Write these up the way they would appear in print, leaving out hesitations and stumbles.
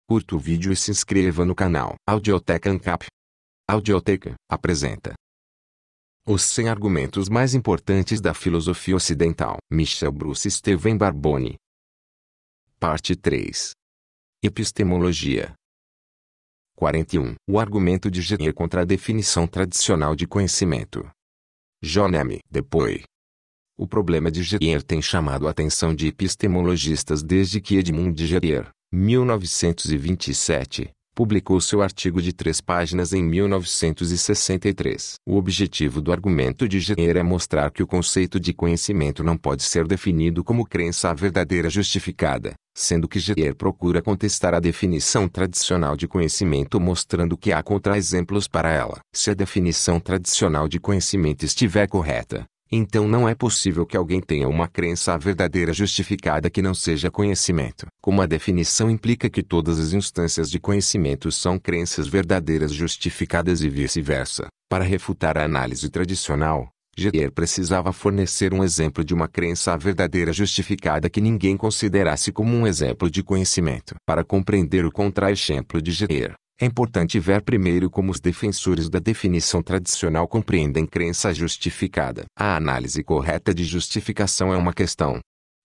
Curta o vídeo e se inscreva no canal. Audioteca ANCAP. Audioteca apresenta os 100 argumentos mais importantes da filosofia ocidental. Michel Bruce Steven Barbone. Parte 3. Epistemologia. 41. O argumento de Geyer contra a definição tradicional de conhecimento. John M. Depois. O problema de Geyer tem chamado a atenção de epistemologistas desde que Edmund Geyer, 1927, publicou seu artigo de 3 páginas em 1963. O objetivo do argumento de Geyer é mostrar que o conceito de conhecimento não pode ser definido como crença verdadeira justificada, sendo que Geyer procura contestar a definição tradicional de conhecimento mostrando que há contra-exemplos para ela. Se a definição tradicional de conhecimento estiver correta, então não é possível que alguém tenha uma crença verdadeira justificada que não seja conhecimento. Como a definição implica que todas as instâncias de conhecimento são crenças verdadeiras justificadas e vice-versa, para refutar a análise tradicional, Geyer precisava fornecer um exemplo de uma crença verdadeira justificada que ninguém considerasse como um exemplo de conhecimento. Para compreender o contra-exemplo de Geyer, é importante ver primeiro como os defensores da definição tradicional compreendem crença justificada. A análise correta de justificação é uma questão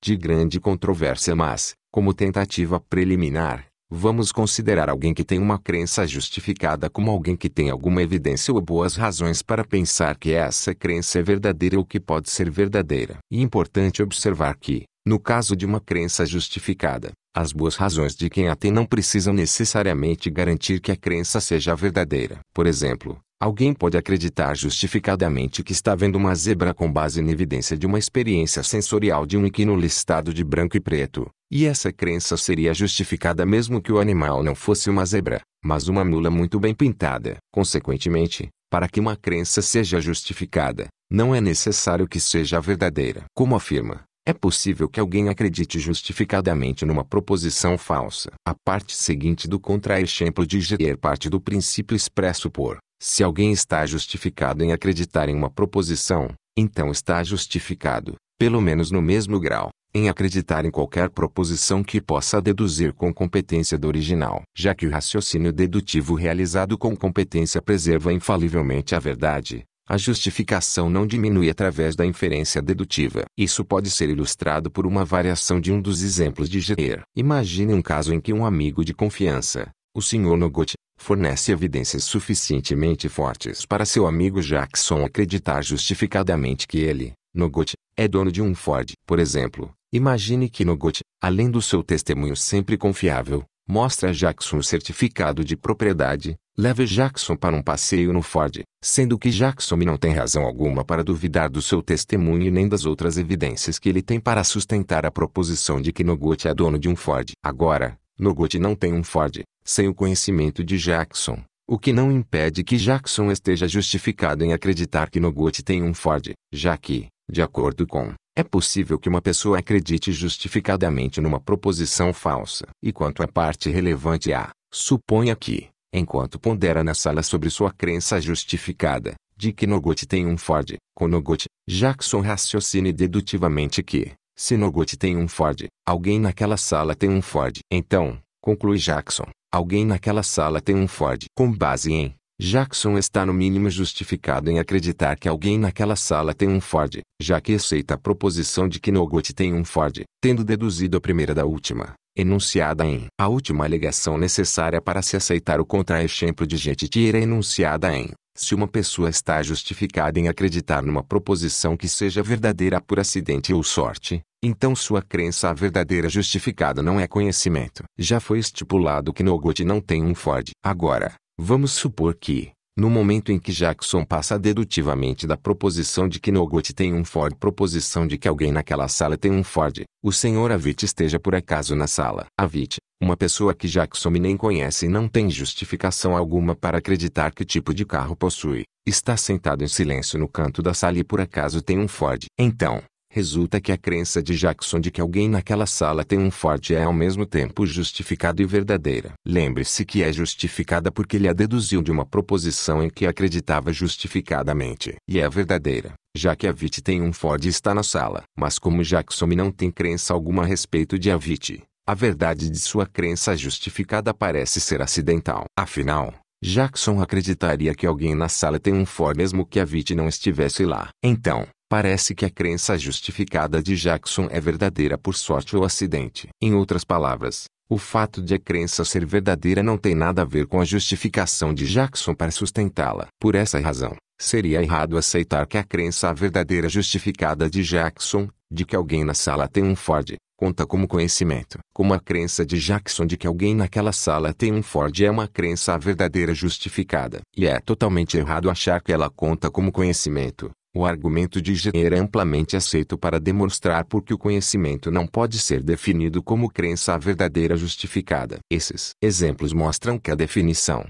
de grande controvérsia, mas, como tentativa preliminar, vamos considerar alguém que tem uma crença justificada como alguém que tem alguma evidência ou boas razões para pensar que essa crença é verdadeira ou que pode ser verdadeira. E é importante observar que, no caso de uma crença justificada, as boas razões de quem a tem não precisam necessariamente garantir que a crença seja verdadeira. Por exemplo, alguém pode acreditar justificadamente que está vendo uma zebra com base na evidência de uma experiência sensorial de um equino listado de branco e preto, e essa crença seria justificada mesmo que o animal não fosse uma zebra, mas uma mula muito bem pintada. Consequentemente, para que uma crença seja justificada, não é necessário que seja verdadeira. Como afirma, é possível que alguém acredite justificadamente numa proposição falsa. A parte seguinte do contra-exemplo de Geyer parte do princípio expresso por: se alguém está justificado em acreditar em uma proposição, então está justificado, pelo menos no mesmo grau, em acreditar em qualquer proposição que possa deduzir com competência do original. Já que o raciocínio dedutivo realizado com competência preserva infalivelmente a verdade, a justificação não diminui através da inferência dedutiva. Isso pode ser ilustrado por uma variação de um dos exemplos de Geyer. Imagine um caso em que um amigo de confiança, o Sr. Noguchi, fornece evidências suficientemente fortes para seu amigo Jackson acreditar justificadamente que ele, Noguchi, é dono de um Ford. Por exemplo, imagine que Noguchi, além do seu testemunho sempre confiável, mostra a Jackson o certificado de propriedade, leve Jackson para um passeio no Ford, sendo que Jackson não tem razão alguma para duvidar do seu testemunho nem das outras evidências que ele tem para sustentar a proposição de que Noguchi é dono de um Ford. Agora, Noguchi não tem um Ford, sem o conhecimento de Jackson, o que não impede que Jackson esteja justificado em acreditar que Noguchi tem um Ford, já que, de acordo com, é possível que uma pessoa acredite justificadamente numa proposição falsa. E quanto à parte relevante A, suponha que, enquanto pondera na sala sobre sua crença justificada, de que Noguchi tem um Ford, com Noguchi, Jackson raciocine dedutivamente que, se Noguchi tem um Ford, alguém naquela sala tem um Ford. Então, conclui Jackson, alguém naquela sala tem um Ford. Com base em, Jackson está no mínimo justificado em acreditar que alguém naquela sala tem um Ford, já que aceita a proposição de que Noguchi tem um Ford, tendo deduzido a primeira da última, enunciada em. A última alegação necessária para se aceitar o contra-exemplo de Geyer é enunciada em: se uma pessoa está justificada em acreditar numa proposição que seja verdadeira por acidente ou sorte, então sua crença verdadeira justificada não é conhecimento. Já foi estipulado que Noguchi não tem um Ford. Agora, vamos supor que, no momento em que Jackson passa dedutivamente da proposição de que Noguchi tem um Ford proposição de que alguém naquela sala tem um Ford, o Sr. Avit esteja por acaso na sala. Avit, uma pessoa que Jackson nem conhece e não tem justificação alguma para acreditar que tipo de carro possui, está sentado em silêncio no canto da sala e por acaso tem um Ford. Então, resulta que a crença de Jackson de que alguém naquela sala tem um Ford é ao mesmo tempo justificada e verdadeira. Lembre-se que é justificada porque ele a deduziu de uma proposição em que acreditava justificadamente. E é verdadeira, já que Avit tem um Ford e está na sala. Mas como Jackson não tem crença alguma a respeito de Avit, A verdade de sua crença justificada parece ser acidental. Afinal, Jackson acreditaria que alguém na sala tem um Ford mesmo que a Viti não estivesse lá. Então, parece que a crença justificada de Jackson é verdadeira por sorte ou acidente. Em outras palavras, o fato de a crença ser verdadeira não tem nada a ver com a justificação de Jackson para sustentá-la. Por essa razão, seria errado aceitar que a crença verdadeira justificada de Jackson, de que alguém na sala tem um Ford, conta como conhecimento. Como a crença de Jackson de que alguém naquela sala tem um Ford é uma crença verdadeira justificada. E é totalmente errado achar que ela conta como conhecimento. O argumento de Jenner é amplamente aceito para demonstrar por que o conhecimento não pode ser definido como crença verdadeira justificada. Esses exemplos mostram que a definição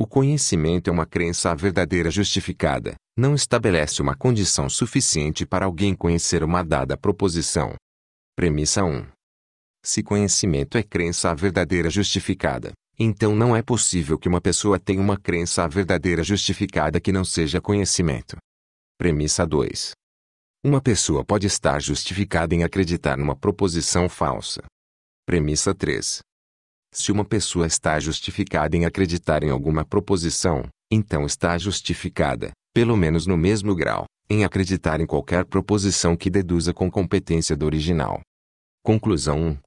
o conhecimento é uma crença verdadeira justificada, não estabelece uma condição suficiente para alguém conhecer uma dada proposição. Premissa 1. Se conhecimento é crença verdadeira justificada, então não é possível que uma pessoa tenha uma crença verdadeira justificada que não seja conhecimento. Premissa 2. Uma pessoa pode estar justificada em acreditar numa proposição falsa. Premissa 3. Se uma pessoa está justificada em acreditar em alguma proposição, então está justificada, pelo menos no mesmo grau, em acreditar em qualquer proposição que deduza com competência do original. Conclusão 1.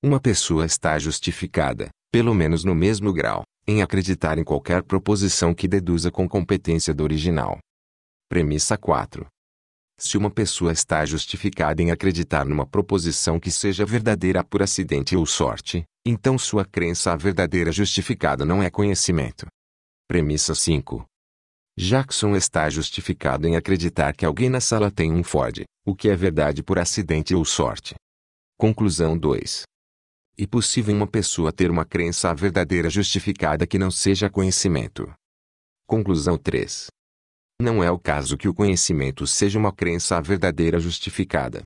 Uma pessoa está justificada, pelo menos no mesmo grau, em acreditar em qualquer proposição que deduza com competência do original. Premissa 4. Se uma pessoa está justificada em acreditar numa proposição que seja verdadeira por acidente ou sorte, então sua crença verdadeira justificada não é conhecimento. Premissa 5. Jackson está justificado em acreditar que alguém na sala tem um Ford, o que é verdade por acidente ou sorte. Conclusão 2. É possível uma pessoa ter uma crença verdadeira justificada que não seja conhecimento. Conclusão 3. Não é o caso que o conhecimento seja uma crença verdadeira justificada.